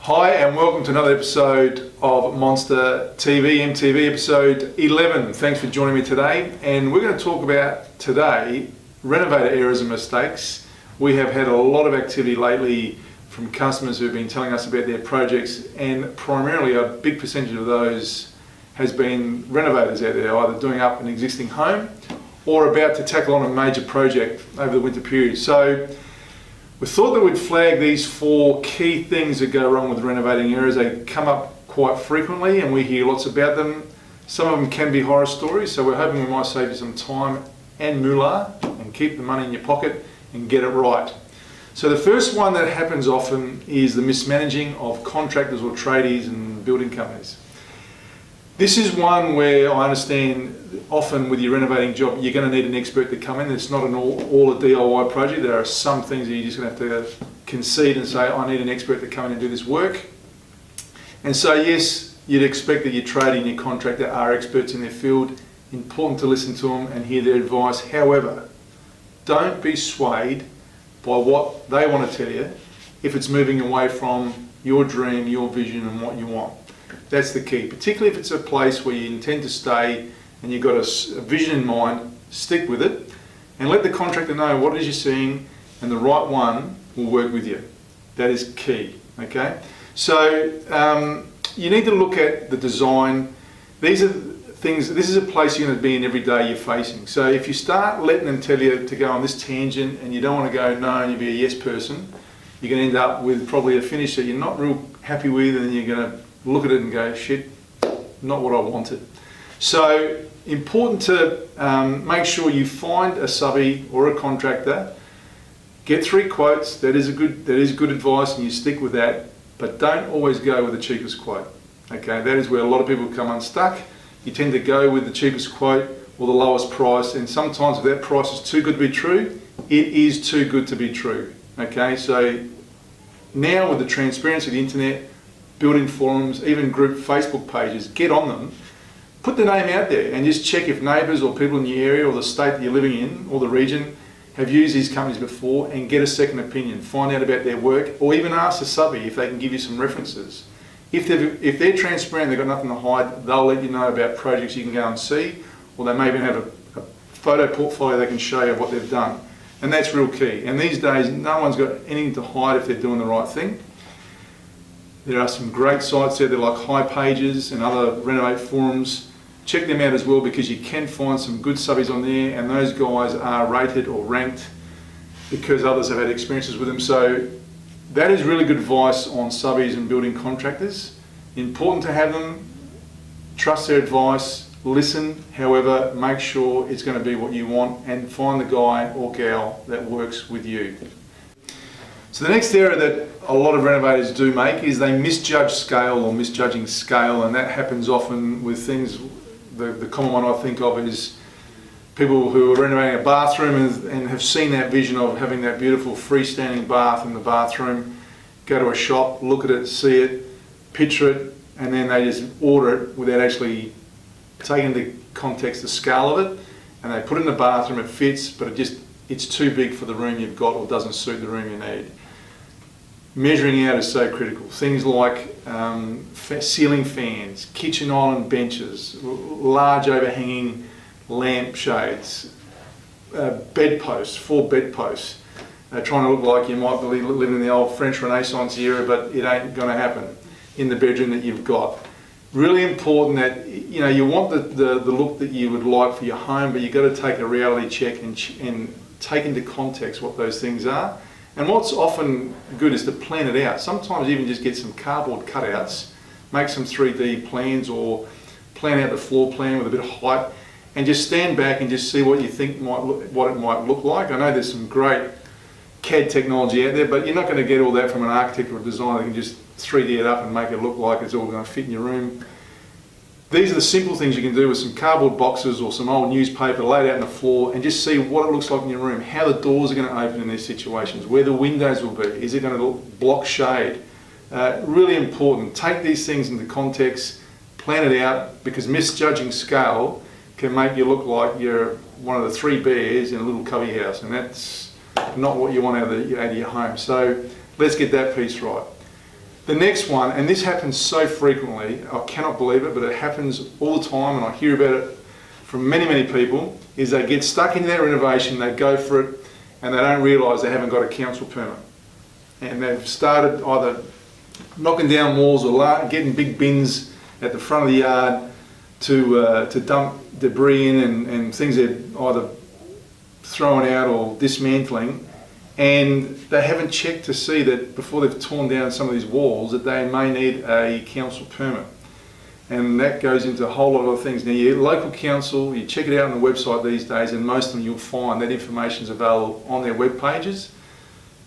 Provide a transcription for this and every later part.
Hi and welcome to another episode of Monsta TV, MTV episode 11. Thanks for joining me today, and we're going to talk about today renovator errors and mistakes. We have had a lot of activity lately from customers who've been telling us about their projects, and primarily a big percentage of those has been renovators out there either doing up an existing home or about to tackle on a major project over the winter period. So we thought that we'd flag these 4 key things that go wrong with renovating errors. They come up quite frequently and we hear lots about them. Some of them can be horror stories, so we're hoping we might save you some time and moolah and keep the money in your pocket and get it right. So the first one that happens often is the mismanaging of contractors or tradies and building companies. This is one where I understand often with your renovating job you're going to need an expert to come in. It's not all a DIY project. There are some things that you're just going to have to concede and say, I need an expert to come in and do this work. And so yes, you'd expect that your tradie and your contractor are experts in their field. Important to listen to them and hear their advice. However, don't be swayed by what they want to tell you if it's moving away from your dream, your vision and what you want. That's the key, particularly if it's a place where you intend to stay and you've got a vision in mind. Stick with it and let the contractor know what it is you're seeing, and the right one will work with you. That is key, okay? So you need to look at the design. These are things, this is a place you're going to be in every day you're facing. So if you start letting them tell you to go on this tangent and you don't want to go no and you be a yes person, you're going to end up with probably a finish that you're not real happy with, and you're going to look at it and go, shit, not what I wanted. So important to make sure you find a subby or a contractor, get 3 quotes. That is good advice and you stick with that, but don't always go with the cheapest quote. Okay, that is where a lot of people come unstuck. You tend to go with the cheapest quote or the lowest price, and sometimes if that price is too good to be true, it is too good to be true. Okay, so now with the transparency of the internet, building forums, even group Facebook pages, get on them, put the name out there and just check if neighbours or people in your area or the state that you're living in or the region have used these companies before, and get a second opinion. Find out about their work, or even ask the subby if they can give you some references. If they're transparent, they've got nothing to hide, they'll let you know about projects you can go and see, or they may even have a photo portfolio they can show you of what they've done. And that's real key. And these days, no one's got anything to hide if they're doing the right thing. There are some great sites there, they're like High Pages and other Renovate forums. Check them out as well, because you can find some good subbies on there, and those guys are rated or ranked because others have had experiences with them. So that is really good advice on subbies and building contractors. Important to have them, trust their advice, listen, however, make sure it's going to be what you want, and find the guy or gal that works with you. So the next error that a lot of renovators do make is they misjudge scale or misjudging scale, and that happens often with things. The common one I think of is people who are renovating a bathroom and have seen that vision of having that beautiful freestanding bath in the bathroom, go to a shop, look at it, see it, picture it, and then they just order it without actually taking into context the scale of it, and they put it in the bathroom, it fits, but it's too big for the room you've got or doesn't suit the room you need. Measuring out is so critical. Things like ceiling fans, kitchen island benches, large overhanging lampshades, bedposts, 4 bedposts, trying to look like you might be living in the old French Renaissance era, but it ain't going to happen in the bedroom that you've got. Really important that you want the look that you would like for your home, but you've got to take a reality check and take into context what those things are. And what's often good is to plan it out. Sometimes even just get some cardboard cutouts, make some 3D plans, or plan out the floor plan with a bit of height, and just stand back and just see what you think what it might look like. I know there's some great CAD technology out there, but you're not going to get all that from an architect or a designer that can just 3D it up and make it look like it's all going to fit in your room. These are the simple things you can do with some cardboard boxes or some old newspaper laid out on the floor, and just see what it looks like in your room, how the doors are going to open in these situations, where the windows will be, is it going to block shade. Really important. Take these things into context, plan it out, because misjudging scale can make you look like you're one of the 3 bears in a little cubby house, and that's not what you want out of your home. So let's get that piece right. The next one, and this happens so frequently, I cannot believe it, but it happens all the time, and I hear about it from many, many people, is they get stuck in their renovation, they go for it, and they don't realise they haven't got a council permit. And they've started either knocking down walls or getting big bins at the front of the yard to dump debris in and things they're either throwing out or dismantling, and they haven't checked to see that before they've torn down some of these walls that they may need a council permit. And that goes into a whole lot of other things. Now, your local council, you check it out on the website these days, and most of them you'll find that information is available on their web pages,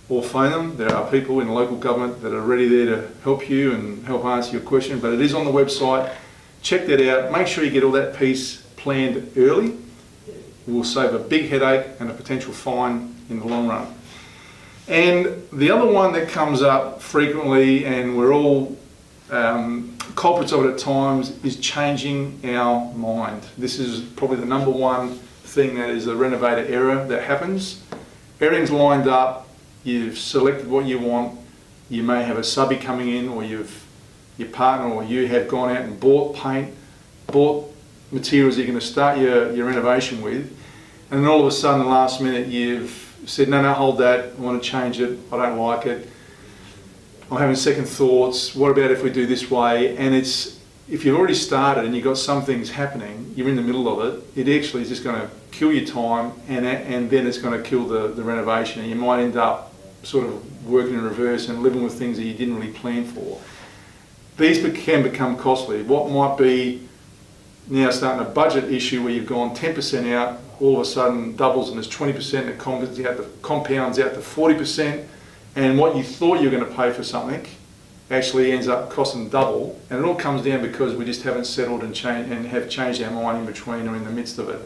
or phone them. There are people in the local government that are ready there to help you and help answer your question, but it is on the website. Check that out. Make sure you get all that piece planned early. It will save a big headache and a potential fine in the long run. And the other one that comes up frequently, and we're all culprits of it at times, is changing our mind. This is probably the number one thing that is a renovator error that happens. Everything's lined up, you've selected what you want, you may have a subby coming in, or your partner or you have gone out and bought paint, bought materials you're going to start your renovation with, and then all of a sudden, last minute, you've said, no, hold that, I want to change it, I don't like it, I'm having second thoughts, what about if we do this way? And it's, if you've already started and you've got some things happening, you're in the middle of it, it actually is just going to kill your time, and then it's going to kill the renovation, and you might end up sort of working in reverse and living with things that you didn't really plan for. These can become costly. What might be now starting a budget issue where you've gone 10% out, all of a sudden doubles and it's 20%, it compounds out to 40%, and what you thought you were going to pay for something actually ends up costing double, and it all comes down because we just haven't settled and have changed our mind in between or in the midst of it.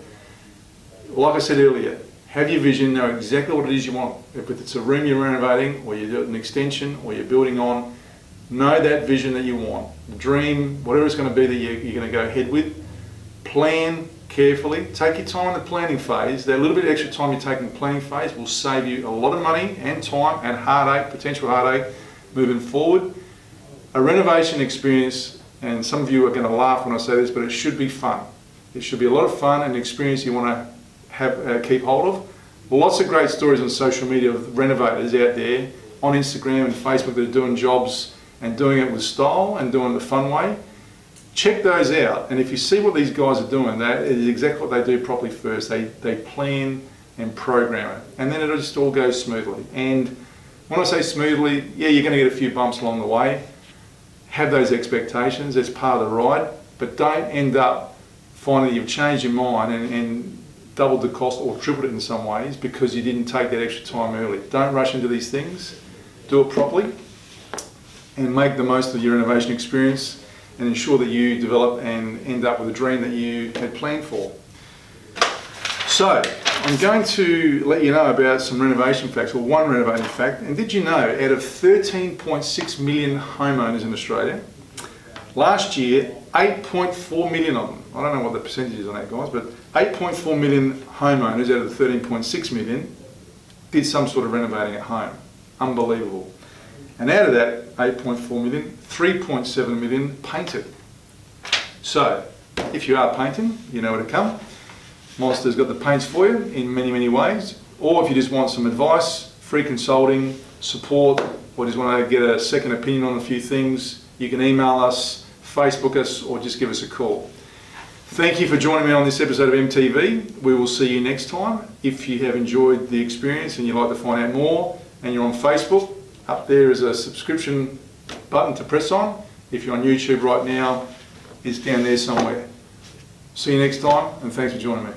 Like I said earlier, have your vision, know exactly what it is you want. If it's a room you're renovating, or you're doing an extension, or you're building on, know that vision that you want. The dream, whatever it's going to be that you're going to go ahead with. Plan carefully. Take your time in the planning phase. That little bit of extra time you take in the planning phase will save you a lot of money and time and heartache, potential heartache, moving forward. A renovation experience, and some of you are going to laugh when I say this, but it should be fun. It should be a lot of fun and an experience you want to have keep hold of. Lots of great stories on social media of renovators out there on Instagram and Facebook that are doing jobs and doing it with style and doing it the fun way. Check those out, and if you see what these guys are doing, that is exactly what they do properly first. They plan and program it, and then it just all goes smoothly. And when I say smoothly, yeah, you're going to get a few bumps along the way. Have those expectations, that's part of the ride, but don't end up finding you've changed your mind and doubled the cost or tripled it in some ways because you didn't take that extra time early. Don't rush into these things. Do it properly and make the most of your renovation experience, and ensure that you develop and end up with a dream that you had planned for. So, I'm going to let you know about some renovation facts, or one renovating fact. And did you know, out of 13.6 million homeowners in Australia, last year, 8.4 million of them, I don't know what the percentage is on that, guys, but 8.4 million homeowners out of the 13.6 million did some sort of renovating at home. Unbelievable. And out of that 8.4 million, 3.7 million painted. So, if you are painting, you know where to come. Monsta's got the paints for you in many, many ways. Or if you just want some advice, free consulting, support, or just want to get a second opinion on a few things, you can email us, Facebook us, or just give us a call. Thank you for joining me on this episode of MTV. We will see you next time. If you have enjoyed the experience and you'd like to find out more, and you're on Facebook, up there is a subscription button to press on. If you're on YouTube right now, it's down there somewhere. See you next time, and thanks for joining me.